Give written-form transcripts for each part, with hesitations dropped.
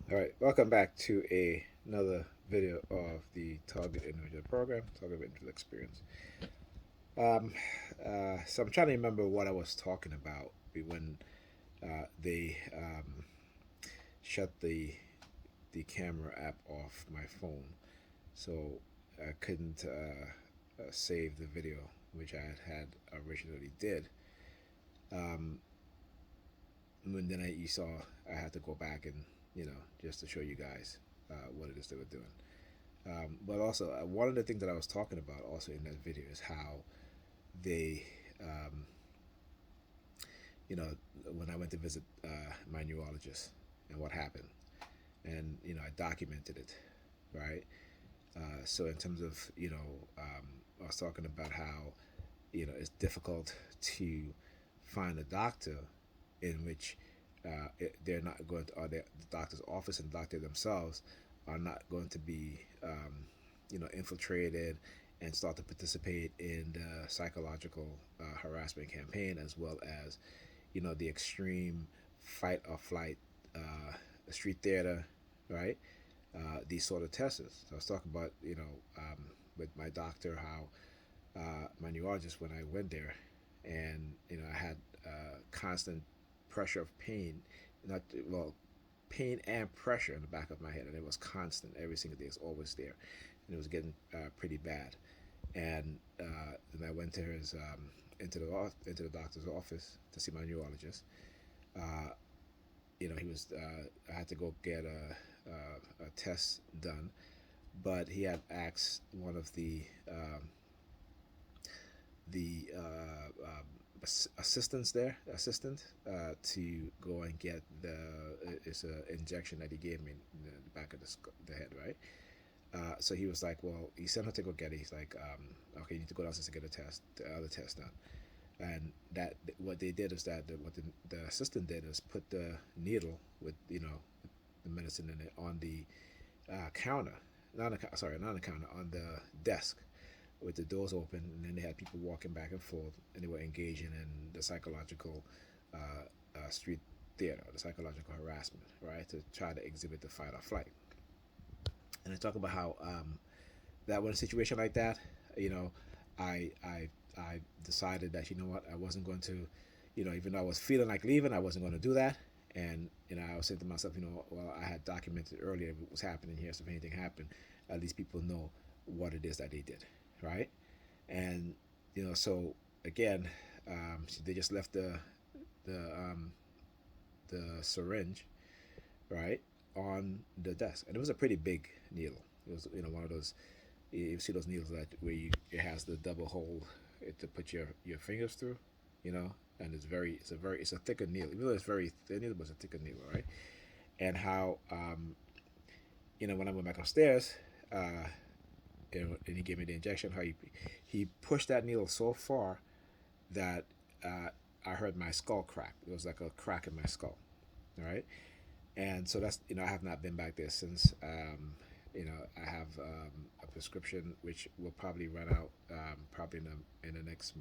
All right, welcome back to another video of the Target Individual Program, Target Individual Experience. Um, so I'm trying to remember what I was talking about when they shut the camera app off my phone, so I couldn't save the video which I had originally did. Um, and then you saw I had to go back and just to show you guys what it is they were doing. But also, one of the things that I was talking about also in that video is how they, um, you know, when I went to visit my neurologist and what happened, and I documented it, right? So in terms of I was talking about how it's difficult to find a doctor in which they're not going to, or the doctor's office and the doctor themselves are not going to be, infiltrated and start to participate in the psychological harassment campaign, as well as, the extreme fight or flight, street theater, right? These sort of tests. So I was talking about, with my doctor, how my neurologist when I went there, and I had constant pressure of pain, not well, pain and pressure in the back of my head, and it was constant every single day. It's always there, and it was getting pretty bad. And then I went to his into the doctor's office to see my neurologist. Uh, he was I had to go get a test done, but he had asked one of the assistants there, to go and get it's an injection that he gave me in the back of the head, right? So he was like, well, he sent her to go get it. He's like, okay, you need to go downstairs to get the other test done. And that what they did is that what the assistant did is put the needle with the medicine in it on the counter, not on the counter, on the desk with the doors open, and then they had people walking back and forth, and they were engaging in the psychological street theater, the psychological harassment, right, to try to exhibit the fight or flight. And I talk about how that when a situation like that, you know, I decided that what, I wasn't going to, even though I was feeling like leaving, I wasn't going to do that. And I was saying to myself, well, I had documented earlier what was happening here, so if anything happened, at least people know what it is that they did, right? And so again, they just left the um, the syringe, right, on the desk, and it was a pretty big needle. It was one of those, you see those needles that where it has the double hole to put your fingers through, and it's a thicker needle. Even though it's very thin, it was a thicker needle, right? And how when I went back upstairs, uh, and he gave me the injection, how he pushed that needle so far that I heard my skull crack. It was like a crack in my skull, all right? And so that's I have not been back there since. I have a prescription which will probably run out probably in the next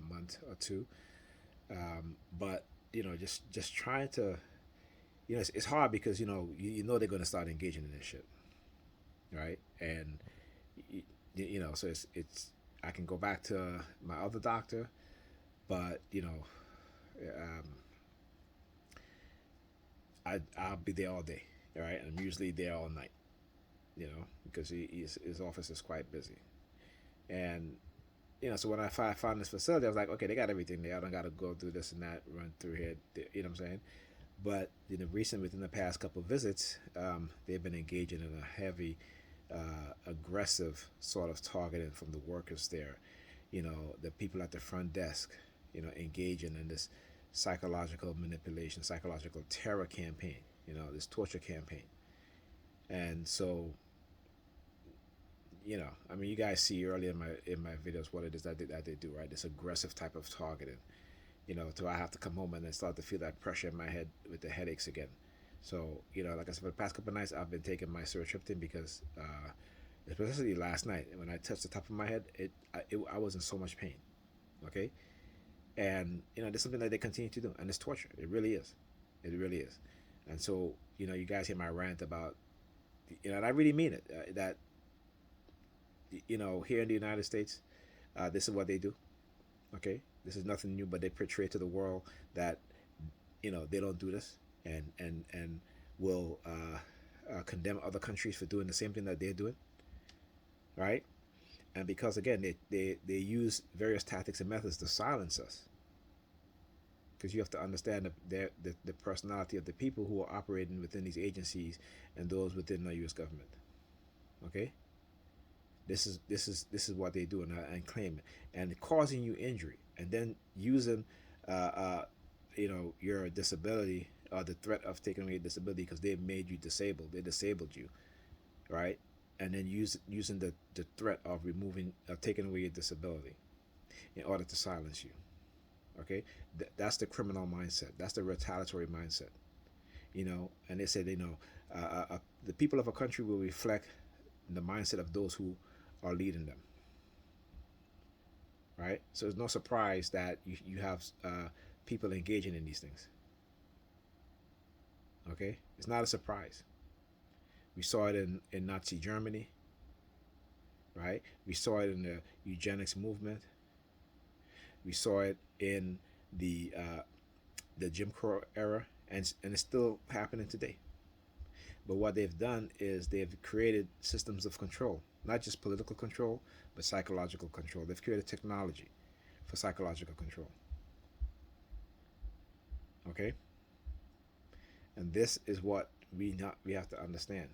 month or two. But just trying to it's hard because you know they're going to start engaging in this shit, right? And so it's I can go back to my other doctor, but um, I'll be there all day, all right? And I'm usually there all night, because his office is quite busy. And so when I found this facility, I was like, okay, they got everything there. I don't got to go through this and that, run through here. You know what I'm saying? But within the past couple of visits, they've been engaging in a heavy, aggressive sort of targeting from the workers there. The people at the front desk, engaging in this psychological manipulation, psychological terror campaign. This torture campaign. And so I mean, you guys see earlier in my videos what it is that they do, right? This aggressive type of targeting. To I have to come home and then start to feel that pressure in my head with the headaches again. So like I said, for the past couple of nights, I've been taking my Suritryptin because, especially last night when I touched the top of my head, I was in so much pain. Okay, and there's something that they continue to do, and it's torture. It really is. It really is. And so you guys hear my rant about, and I really mean it. That here in the United States, this is what they do. Okay, this is nothing new, but they portray to the world that they don't do this, and will condemn other countries for doing the same thing that they're doing, right? And because again, they use various tactics and methods to silence us. Because you have to understand the personality of the people who are operating within these agencies and those within the U.S. government. Okay, this is what they do, and claim it, and causing you injury, and then using your disability, or the threat of taking away your disability because they made you disabled. They disabled you, right? And then using the threat of taking away your disability in order to silence you. Okay, that's the criminal mindset. That's the retaliatory mindset. And they said, the people of a country will reflect the mindset of those who are leading them. Right. So it's no surprise that you have people engaging in these things. Okay, it's not a surprise. We saw it in Nazi Germany. Right. We saw it in the eugenics movement. We saw it in the Jim Crow era, and it's still happening today. But what they've done is they've created systems of control, not just political control, but psychological control. They've created technology for psychological control. Okay, and this is what we have to understand.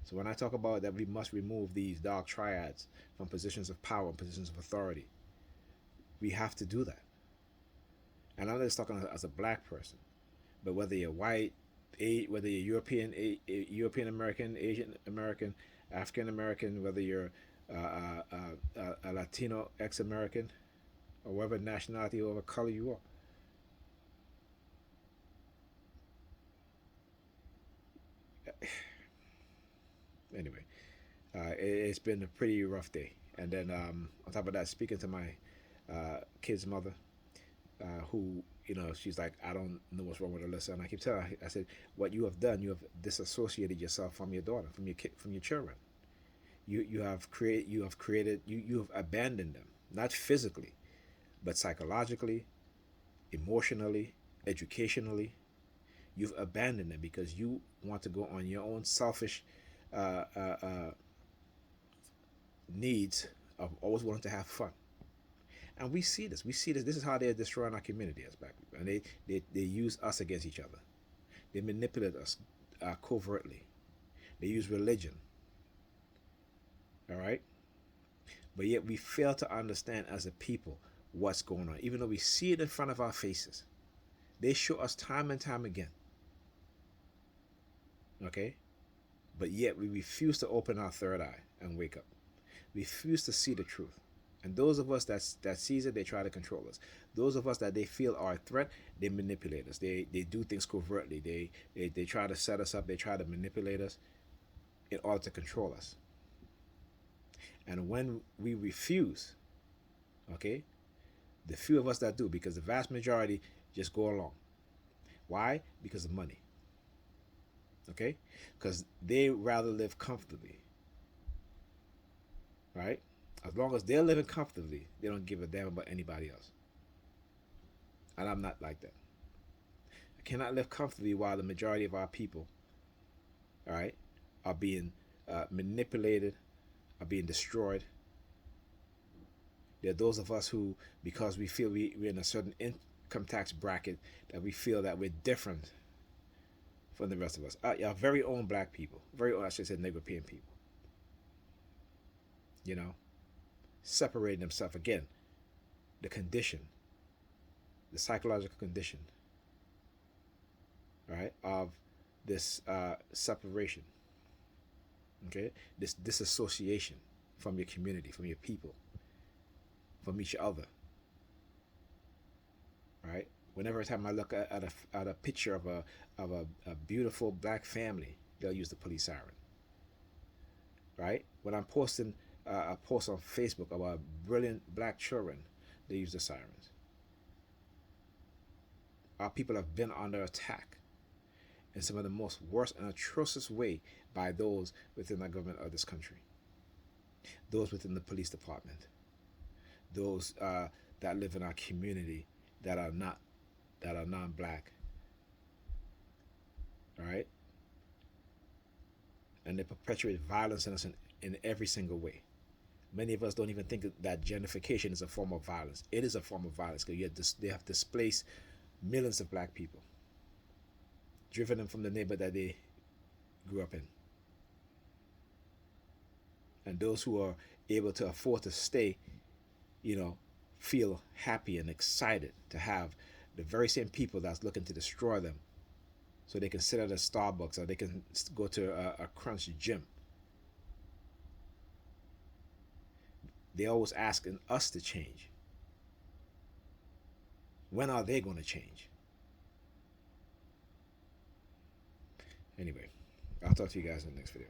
So when I talk about that, we must remove these dark triads from positions of power and positions of authority. We have to do that. And I'm not just talking as a black person, but whether you're white, whether you're European American, Asian American, African American, whether you're a Latino ex-American, or whatever nationality or whatever color you are. Anyway, it's been a pretty rough day. And then on top of that, speaking to my kid's mother, who she's like, I don't know what's wrong with Alyssa, and I keep telling her, I said, what you have done, you have disassociated yourself from your daughter, from your kid, from your children. You have abandoned them, not physically, but psychologically, emotionally, educationally. You've abandoned them because you want to go on your own selfish needs of always wanting to have fun. And we see this. This is how they're destroying our community as black people. And they use us against each other. They manipulate us covertly. They use religion. All right? But yet we fail to understand as a people what's going on. Even though we see it in front of our faces. They show us time and time again. Okay? But yet we refuse to open our third eye and wake up. We refuse to see the truth. And those of us that sees it, they try to control us. Those of us that they feel are a threat, they manipulate us. They do things covertly. They try to set us up. They try to manipulate us in order to control us. And when we refuse, okay, the few of us that do, because the vast majority just go along. Why? Because of money. Okay? Because they rather live comfortably. Right? As long as they're living comfortably, they don't give a damn about anybody else. And I'm not like that. I cannot live comfortably while the majority of our people, all right, are being manipulated, are being destroyed. There are those of us who, because we feel we're in a certain income tax bracket, that we feel that we're different from the rest of us. Our very own black people, very own, I should say, European people. Separating themselves again, the condition, the psychological condition, right, of this separation, okay, this disassociation from your community, from your people, from each other, right? Whenever time I look at a picture of a beautiful black family, they'll use the police siren, right? When I'm posting a post on Facebook about brilliant black children, they use the sirens. Our people have been under attack, in some of the most worst and atrocious way by those within the government of this country, those within the police department, those that live in our community that are not that are non-black. All right, and they perpetuate violence in us in every single way. Many of us don't even think that gentrification is a form of violence. It is a form of violence because they have displaced millions of black people, driven them from the neighborhood that they grew up in. And those who are able to afford to stay, you know, feel happy and excited to have the very same people that's looking to destroy them so they can sit at a Starbucks or they can go to a Crunch gym. They're always asking us to change. When are they going to change? Anyway, I'll talk to you guys in the next video.